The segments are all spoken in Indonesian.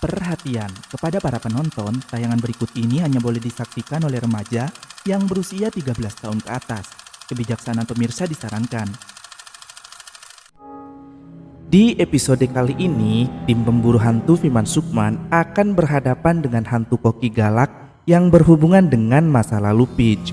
Perhatian kepada para penonton, tayangan berikut ini hanya boleh disaksikan oleh remaja yang berusia 13 tahun ke atas. Kebijaksanaan pemirsa disarankan. Di episode kali ini, tim pemburu hantu Viman Sukman akan berhadapan dengan hantu koki galak yang berhubungan dengan masa lalu Peach.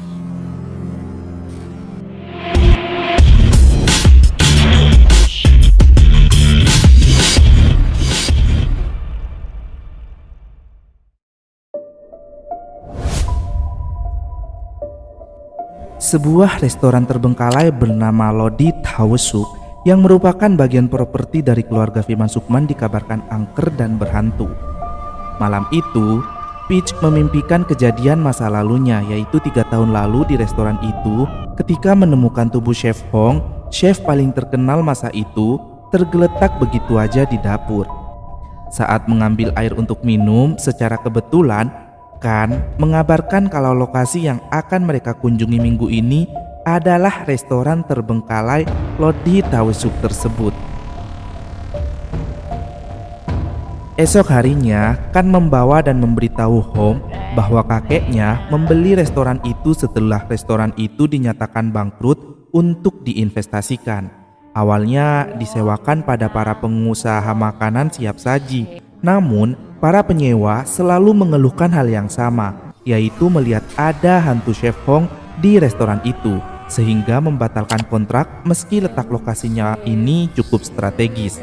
Sebuah restoran terbengkalai bernama Lodi Tawesuk yang merupakan bagian properti dari keluarga Viman Sukman dikabarkan angker dan berhantu. Malam itu, Peach memimpikan kejadian masa lalunya, yaitu 3 tahun lalu di restoran itu ketika menemukan tubuh Chef Hong, chef paling terkenal masa itu, tergeletak begitu aja di dapur. Saat mengambil air untuk minum, secara kebetulan Kan mengabarkan kalau lokasi yang akan mereka kunjungi minggu ini adalah restoran terbengkalai Lodi Tawesuk tersebut. Esok harinya, Kan membawa dan memberitahu Hom bahwa kakeknya membeli restoran itu setelah restoran itu dinyatakan bangkrut untuk diinvestasikan. Awalnya disewakan pada para pengusaha makanan siap saji, namun para penyewa selalu mengeluhkan hal yang sama, yaitu melihat ada hantu Chef Hong di restoran itu, sehingga membatalkan kontrak meski letak lokasinya ini cukup strategis.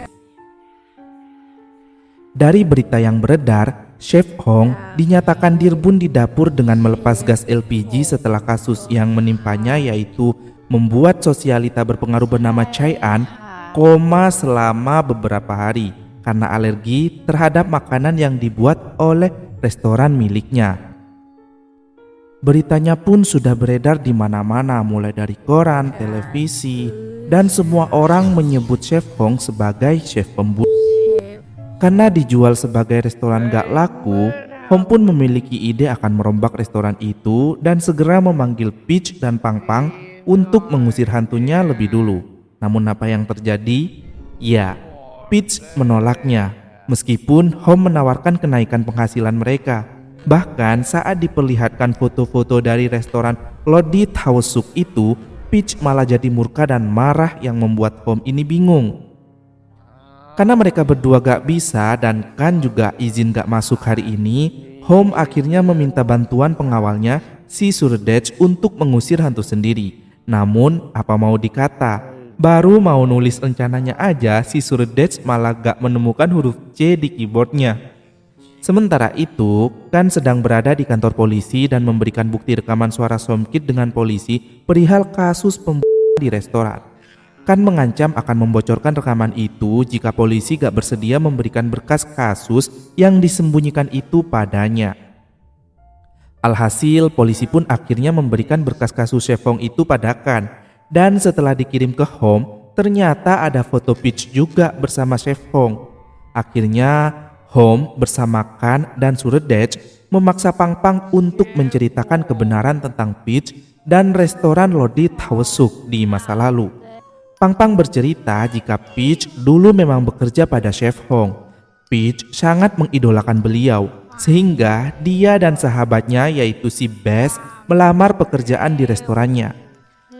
Dari berita yang beredar, Chef Hong dinyatakan dirbun di dapur dengan melepas gas LPG setelah kasus yang menimpanya, yaitu membuat sosialita berpengaruh bernama Chai An koma selama beberapa hari karena alergi terhadap makanan yang dibuat oleh restoran miliknya. Beritanya pun sudah beredar di mana-mana, mulai dari koran, televisi, dan semua orang menyebut Chef Hong sebagai chef pembunuh. Karena dijual sebagai restoran gak laku, Hong pun memiliki ide akan merombak restoran itu dan segera memanggil Peach dan Pang Pang untuk mengusir hantunya lebih dulu. Namun apa yang terjadi? Ya, Peach menolaknya, meskipun Hom menawarkan kenaikan penghasilan mereka. Bahkan saat diperlihatkan foto-foto dari restoran Lodi Tawesuk itu, Peach malah jadi murka dan marah yang membuat Hom ini bingung. Karena mereka berdua gak bisa dan Kan juga izin gak masuk hari ini, Hom akhirnya meminta bantuan pengawalnya, si Surdej, untuk mengusir hantu sendiri. Namun apa mau dikata, baru mau nulis rencananya aja, si Surdej malah gak menemukan huruf C di keyboardnya. Sementara itu, Kan sedang berada di kantor polisi dan memberikan bukti rekaman suara Somkid dengan polisi perihal kasus pembunuhan di restoran. Kan mengancam akan membocorkan rekaman itu jika polisi gak bersedia memberikan berkas kasus yang disembunyikan itu padanya. Alhasil, polisi pun akhirnya memberikan berkas kasus Chef Hong itu pada Kan. Dan setelah dikirim ke Hom, ternyata ada foto Peach juga bersama Chef Hong. Akhirnya Hom bersama Kan dan Surdej memaksa Pang Pang untuk menceritakan kebenaran tentang Peach dan restoran Lodi Tawesuk di masa lalu. Pang Pang bercerita jika Peach dulu memang bekerja pada Chef Hong. Peach sangat mengidolakan beliau, sehingga dia dan sahabatnya yaitu si Bess melamar pekerjaan di restorannya.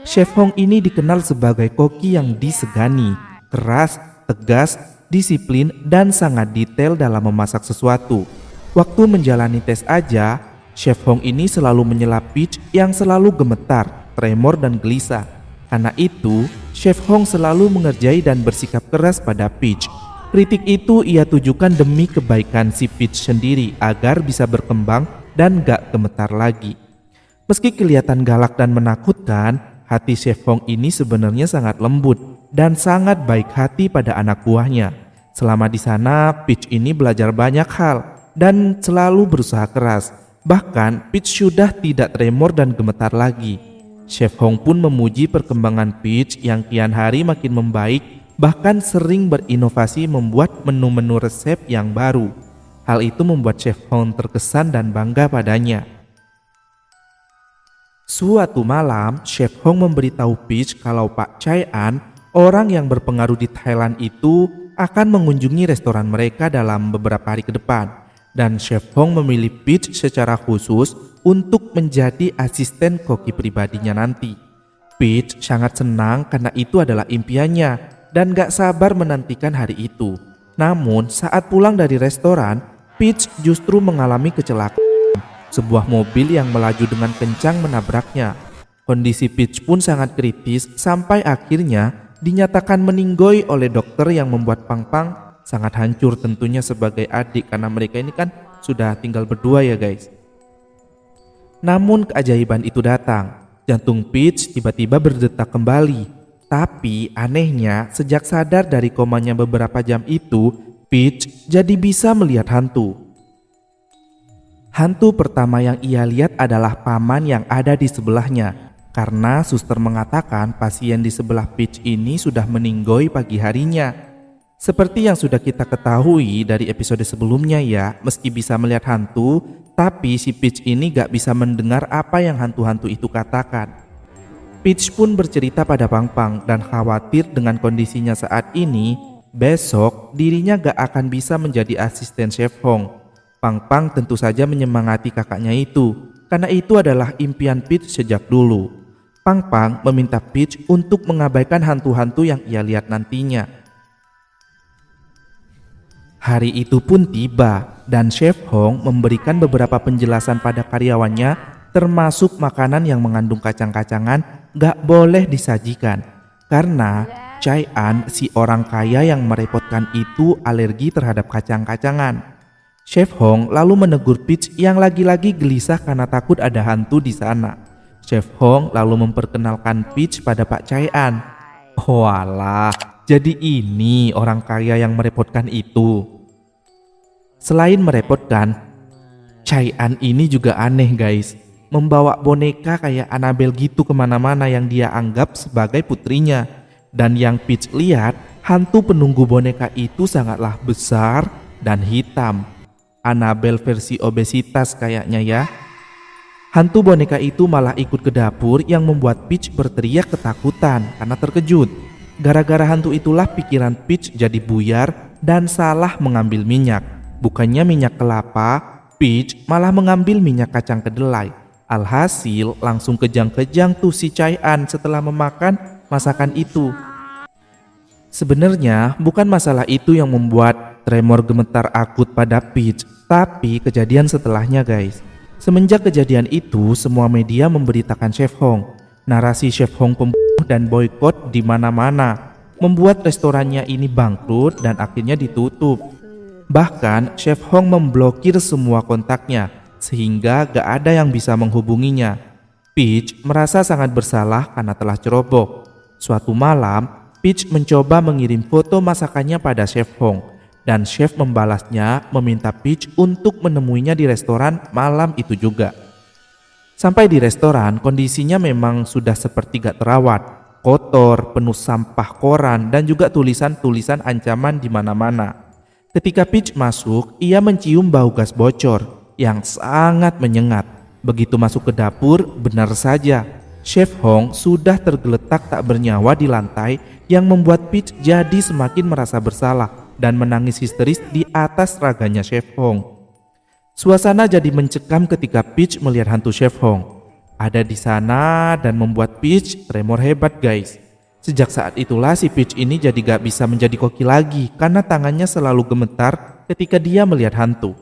Chef Hong ini dikenal sebagai koki yang disegani, keras, tegas, disiplin, dan sangat detail dalam memasak sesuatu. Waktu menjalani tes aja, Chef Hong ini selalu menyela Peach yang selalu gemetar, tremor, dan gelisah. Karena itu, Chef Hong selalu mengerjai dan bersikap keras pada Peach. Kritik itu ia tujukan demi kebaikan si Peach sendiri agar bisa berkembang dan gak gemetar lagi. Meski kelihatan galak dan menakutkan, hati Chef Hong ini sebenarnya sangat lembut dan sangat baik hati pada anak buahnya. Selama di sana, Peach ini belajar banyak hal dan selalu berusaha keras. Bahkan Peach sudah tidak tremor dan gemetar lagi. Chef Hong pun memuji perkembangan Peach yang kian hari makin membaik, bahkan sering berinovasi membuat menu-menu resep yang baru. Hal itu membuat Chef Hong terkesan dan bangga padanya. Suatu malam, Chef Hong memberitahu Peach kalau Pak Chai An, orang yang berpengaruh di Thailand itu, akan mengunjungi restoran mereka dalam beberapa hari ke depan. Dan Chef Hong memilih Peach secara khusus untuk menjadi asisten koki pribadinya nanti. Peach sangat senang karena itu adalah impiannya dan gak sabar menantikan hari itu. Namun saat pulang dari restoran, Peach justru mengalami kecelakaan. Sebuah mobil yang melaju dengan kencang menabraknya. Kondisi Peach pun sangat kritis sampai akhirnya dinyatakan meninggoy oleh dokter yang membuat Pang Pang sangat hancur tentunya sebagai adik karena mereka ini kan sudah tinggal berdua ya guys. Namun keajaiban itu datang. Jantung Peach tiba-tiba berdetak kembali. Tapi anehnya sejak sadar dari komanya beberapa jam itu, Peach jadi bisa melihat hantu. Hantu pertama yang ia lihat adalah paman yang ada di sebelahnya. Karena suster mengatakan pasien di sebelah Peach ini sudah meninggoy pagi harinya. Seperti yang sudah kita ketahui dari episode sebelumnya ya, meski bisa melihat hantu, tapi si Peach ini gak bisa mendengar apa yang hantu-hantu itu katakan. Peach pun bercerita pada Pang Pang dan khawatir dengan kondisinya saat ini, besok dirinya gak akan bisa menjadi asisten Chef Hong. Pang Pang tentu saja menyemangati kakaknya itu, karena itu adalah impian Peach sejak dulu. Pang Pang meminta Peach untuk mengabaikan hantu-hantu yang ia lihat nantinya. Hari itu pun tiba dan Chef Hong memberikan beberapa penjelasan pada karyawannya, termasuk makanan yang mengandung kacang-kacangan gak boleh disajikan. Karena Chai An, si orang kaya yang merepotkan itu, alergi terhadap kacang-kacangan. Chef Hong lalu menegur Peach yang lagi-lagi gelisah karena takut ada hantu di sana. Chef Hong lalu memperkenalkan Peach pada Pak Chai An. Walah, jadi ini orang kaya yang merepotkan itu. Selain merepotkan, Chai An ini juga aneh guys. Membawa boneka kayak Annabelle gitu kemana-mana yang dia anggap sebagai putrinya. Dan yang Peach lihat, hantu penunggu boneka itu sangatlah besar dan hitam. Annabelle versi obesitas kayaknya ya. Hantu boneka itu malah ikut ke dapur yang membuat Peach berteriak ketakutan karena terkejut. Gara-gara hantu itulah pikiran Peach jadi buyar dan salah mengambil minyak. Bukannya minyak kelapa, Peach malah mengambil minyak kacang kedelai. Alhasil langsung kejang-kejang tuh si Chai An setelah memakan masakan itu. Sebenarnya bukan masalah itu yang membuat tremor gemetar akut pada Peach, tapi kejadian setelahnya guys. Semenjak kejadian itu, semua media memberitakan Chef Hong. Narasi Chef Hong pembunuh dan boykot di mana-mana, membuat restorannya ini bangkrut dan akhirnya ditutup. Bahkan Chef Hong memblokir semua kontaknya, sehingga gak ada yang bisa menghubunginya. Peach merasa sangat bersalah karena telah ceroboh. Suatu malam, Peach mencoba mengirim foto masakannya pada Chef Hong. Dan chef membalasnya meminta Peach untuk menemuinya di restoran malam itu juga. Sampai di restoran, kondisinya memang sudah seperti gak terawat, kotor, penuh sampah koran dan juga tulisan-tulisan ancaman di mana-mana. Ketika Peach masuk, ia mencium bau gas bocor yang sangat menyengat. Begitu masuk ke dapur, benar saja, Chef Hong sudah tergeletak tak bernyawa di lantai yang membuat Peach jadi semakin merasa bersalah dan menangis histeris di atas raganya Chef Hong. Suasana jadi mencekam ketika Peach melihat hantu Chef Hong ada di sana dan membuat Peach tremor hebat guys. Sejak saat itulah si Peach ini jadi gak bisa menjadi koki lagi karena tangannya selalu gemetar ketika dia melihat hantu.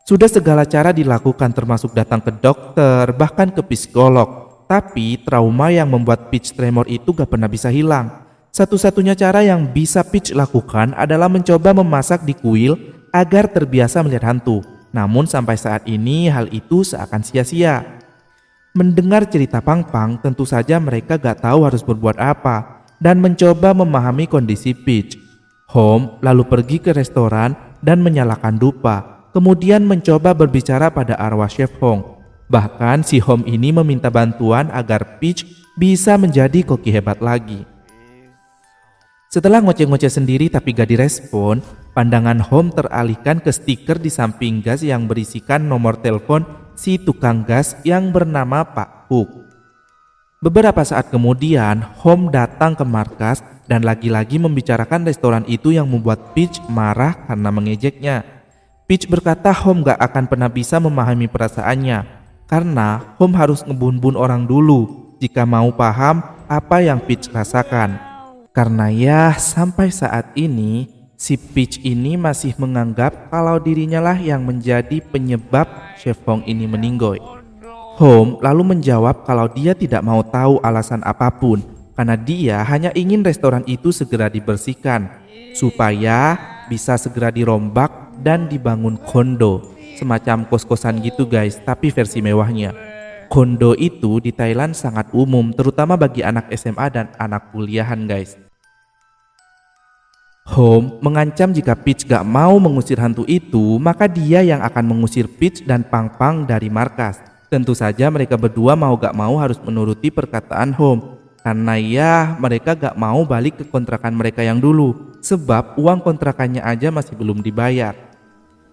Sudah segala cara dilakukan termasuk datang ke dokter bahkan ke psikolog, tapi trauma yang membuat Peach tremor itu gak pernah bisa hilang. Satu-satunya cara yang bisa Peach lakukan adalah mencoba memasak di kuil agar terbiasa melihat hantu. Namun sampai saat ini hal itu seakan sia-sia. Mendengar cerita Pang Pang, tentu saja mereka gak tahu harus berbuat apa dan mencoba memahami kondisi Peach. Hom lalu pergi ke restoran dan menyalakan dupa, kemudian mencoba berbicara pada arwah Chef Hong. Bahkan si Hom ini meminta bantuan agar Peach bisa menjadi koki hebat lagi. Setelah ngoceh-ngoceh sendiri tapi gak direspon, pandangan Hom teralihkan ke stiker di samping gas yang berisikan nomor telepon si tukang gas yang bernama Pak Hook. Beberapa saat kemudian, Hom datang ke markas dan lagi-lagi membicarakan restoran itu yang membuat Peach marah karena mengejeknya. Peach berkata Home gak akan pernah bisa memahami perasaannya karena Home harus ngebun-bun orang dulu jika mau paham apa yang Peach rasakan. Karena ya sampai saat ini si Peach ini masih menganggap kalau dirinya lah yang menjadi penyebab Chef Hong ini meninggoy. Home lalu menjawab kalau dia tidak mau tahu alasan apapun karena dia hanya ingin restoran itu segera dibersihkan supaya bisa segera dirombak dan dibangun kondo, semacam kos-kosan gitu guys, tapi versi mewahnya. Kondo itu di Thailand sangat umum, terutama bagi anak SMA dan anak kuliahan guys. Home mengancam jika Peach gak mau mengusir hantu itu, maka dia yang akan mengusir Peach dan Pang Pang dari markas. Tentu saja mereka berdua mau gak mau harus menuruti perkataan Home, karena ya mereka gak mau balik ke kontrakan mereka yang dulu, sebab uang kontrakannya aja masih belum dibayar.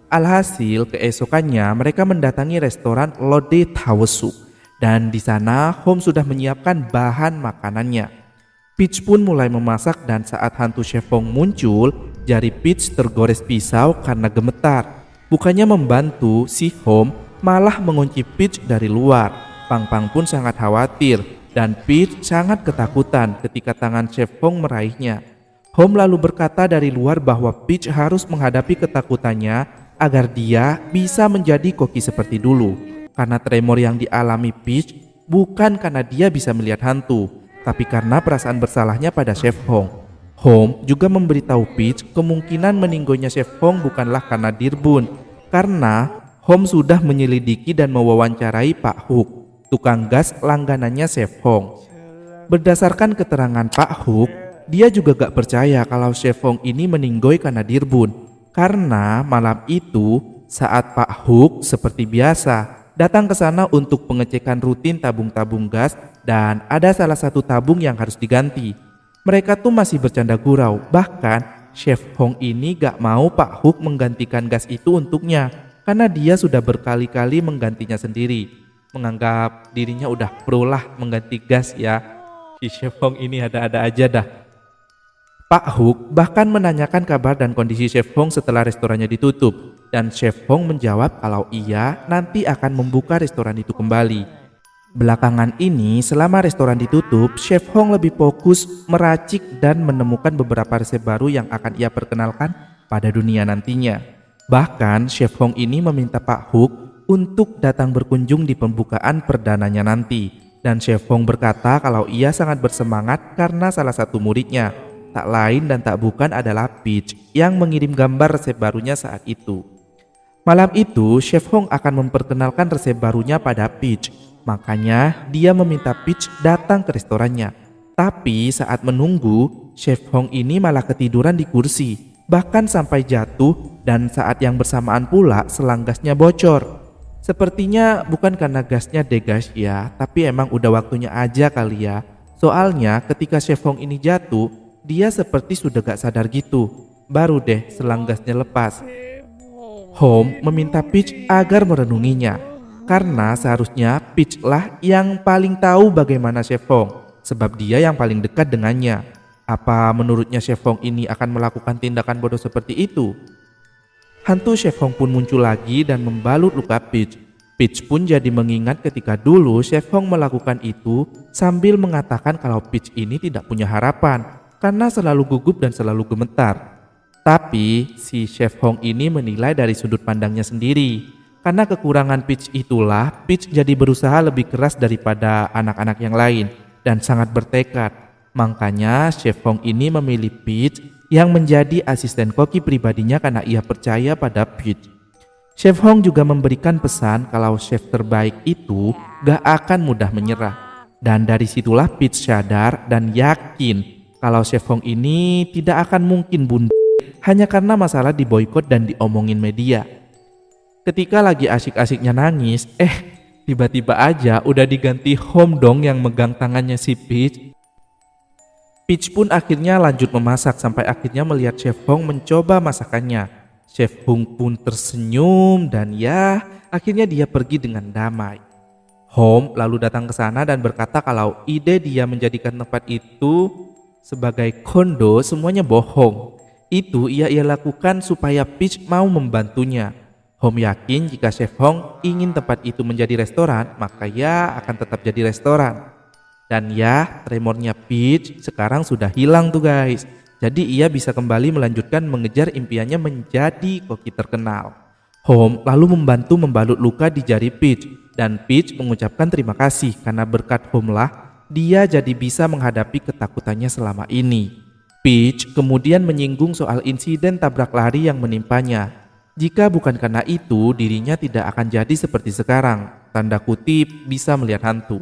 Alhasil keesokannya mereka mendatangi restoran Lode Tawesuk, dan di sana Home sudah menyiapkan bahan makanannya. Peach pun mulai memasak dan saat hantu Chef Hong muncul, jari Peach tergores pisau karena gemetar. Bukannya membantu, si Home malah mengunci Peach dari luar. Pang Pang pun sangat khawatir dan Peach sangat ketakutan ketika tangan Chef Hong meraihnya. Home lalu berkata dari luar bahwa Peach harus menghadapi ketakutannya agar dia bisa menjadi koki seperti dulu. Karena tremor yang dialami Peach bukan karena dia bisa melihat hantu, tapi karena perasaan bersalahnya pada Chef Hong. Home juga memberitahu Peach kemungkinan meninggoynya Chef Hong bukanlah karena Dirbun, karena Home sudah menyelidiki dan mewawancarai Pak Hook, tukang gas langganannya Chef Hong. Berdasarkan keterangan Pak Hook, dia juga gak percaya kalau Chef Hong ini meninggoy karena Dirbun, karena malam itu saat Pak Hook seperti biasa datang ke sana untuk pengecekan rutin tabung-tabung gas dan ada salah satu tabung yang harus diganti. Mereka tuh masih bercanda gurau, bahkan Chef Hong ini gak mau Pak Hook menggantikan gas itu untuknya karena dia sudah berkali-kali menggantinya sendiri, menganggap dirinya udah pro lah mengganti gas ya. Si Chef Hong ini ada-ada aja dah. Pak Hook bahkan menanyakan kabar dan kondisi Chef Hong setelah restorannya ditutup, dan Chef Hong menjawab kalau ia nanti akan membuka restoran itu kembali. Belakangan ini selama restoran ditutup, Chef Hong lebih fokus meracik dan menemukan beberapa resep baru yang akan ia perkenalkan pada dunia nantinya. Bahkan Chef Hong ini meminta Pak Hook untuk datang berkunjung di pembukaan perdananya nanti, dan Chef Hong berkata kalau ia sangat bersemangat karena salah satu muridnya tak lain dan tak bukan adalah Peach yang mengirim gambar resep barunya saat itu. Malam itu Chef Hong akan memperkenalkan resep barunya pada Peach, makanya dia meminta Peach datang ke restorannya. Tapi saat menunggu, Chef Hong ini malah ketiduran di kursi, bahkan sampai jatuh, dan saat yang bersamaan pula selang gasnya bocor. Sepertinya bukan karena gasnya degas ya, tapi emang udah waktunya aja kali ya. Soalnya ketika Chef Hong ini jatuh, dia seperti sudah gak sadar gitu. Baru deh selang gasnya lepas. Home meminta Peach agar merenunginya, karena seharusnya Peach lah yang paling tahu bagaimana Chef Hong, sebab dia yang paling dekat dengannya. Apa menurutnya Chef Hong ini akan melakukan tindakan bodoh seperti itu? Hantu Chef Hong pun muncul lagi dan membalut luka Peach. Peach pun jadi mengingat ketika dulu Chef Hong melakukan itu sambil mengatakan kalau Peach ini tidak punya harapan karena selalu gugup dan selalu gemetar. Tapi si Chef Hong ini menilai dari sudut pandangnya sendiri. Karena kekurangan Peach itulah Peach jadi berusaha lebih keras daripada anak-anak yang lain dan sangat bertekad. Makanya Chef Hong ini memilih Peach yang menjadi asisten koki pribadinya karena ia percaya pada Peach. Chef Hong juga memberikan pesan kalau chef terbaik itu gak akan mudah menyerah. Dan dari situlah Peach sadar dan yakin kalau Chef Hong ini tidak akan mungkin bunda hanya karena masalah diboikot dan diomongin media. Ketika lagi asik-asiknya nangis, tiba-tiba aja udah diganti Home dong yang megang tangannya si Peach. Peach pun akhirnya lanjut memasak sampai akhirnya melihat Chef Hong mencoba masakannya. Chef Hong pun tersenyum dan ya akhirnya dia pergi dengan damai. Home lalu datang ke sana dan berkata kalau ide dia menjadikan tempat itu Sebagai kondo semuanya bohong. Itu ia lakukan supaya Peach mau membantunya. Home yakin jika Chef Hong ingin tempat itu menjadi restoran, maka ia akan tetap jadi restoran. Dan ya, tremornya Peach sekarang sudah hilang tuh guys. Jadi ia bisa kembali melanjutkan mengejar impiannya menjadi koki terkenal. Home lalu membantu membalut luka di jari Peach. Dan Peach mengucapkan terima kasih karena berkat Home lah dia jadi bisa menghadapi ketakutannya selama ini. Peach kemudian menyinggung soal insiden tabrak lari yang menimpanya. Jika bukan karena itu, dirinya tidak akan jadi seperti sekarang. Tanda kutip bisa melihat hantu.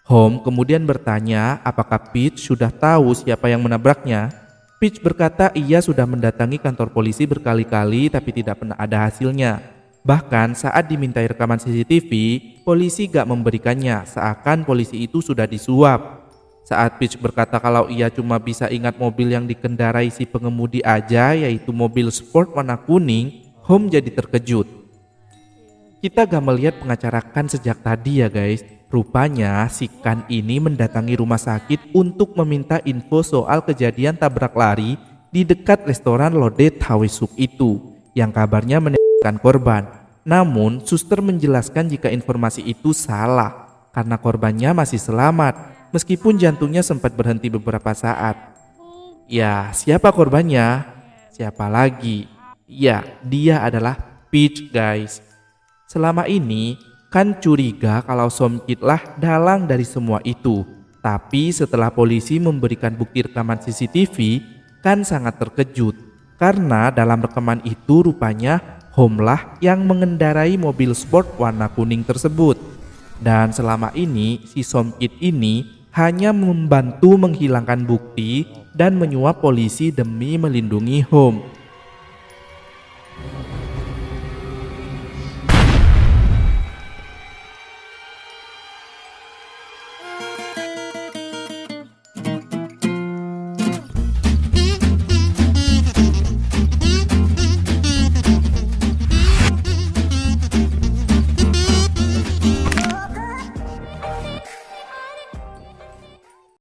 Home kemudian bertanya apakah Peach sudah tahu siapa yang menabraknya. Peach berkata ia sudah mendatangi kantor polisi berkali-kali tapi tidak pernah ada hasilnya. Bahkan saat dimintai rekaman CCTV, polisi gak memberikannya, seakan polisi itu sudah disuap. Saat Peach berkata kalau ia cuma bisa ingat mobil yang dikendarai si pengemudi aja, yaitu mobil sport warna kuning, Home jadi terkejut. Kita gak melihat pengacara Kan sejak tadi ya guys. Rupanya si Kan ini mendatangi rumah sakit untuk meminta info soal kejadian tabrak lari di dekat restoran Lode Tawesuk itu, yang kabarnya menewaskan korban. Namun suster menjelaskan jika informasi itu salah karena korbannya masih selamat meskipun jantungnya sempat berhenti beberapa saat. Ya, siapa korbannya? Siapa lagi? Ya, dia adalah Peach guys. Selama ini Kan curiga kalau Somkit lah dalang dari semua itu. Tapi setelah polisi memberikan bukti rekaman CCTV, Kan sangat terkejut. Karena dalam rekaman itu rupanya Home lah yang mengendarai mobil sport warna kuning tersebut. Dan selama ini si Somkit ini hanya membantu menghilangkan bukti dan menyuap polisi demi melindungi Home.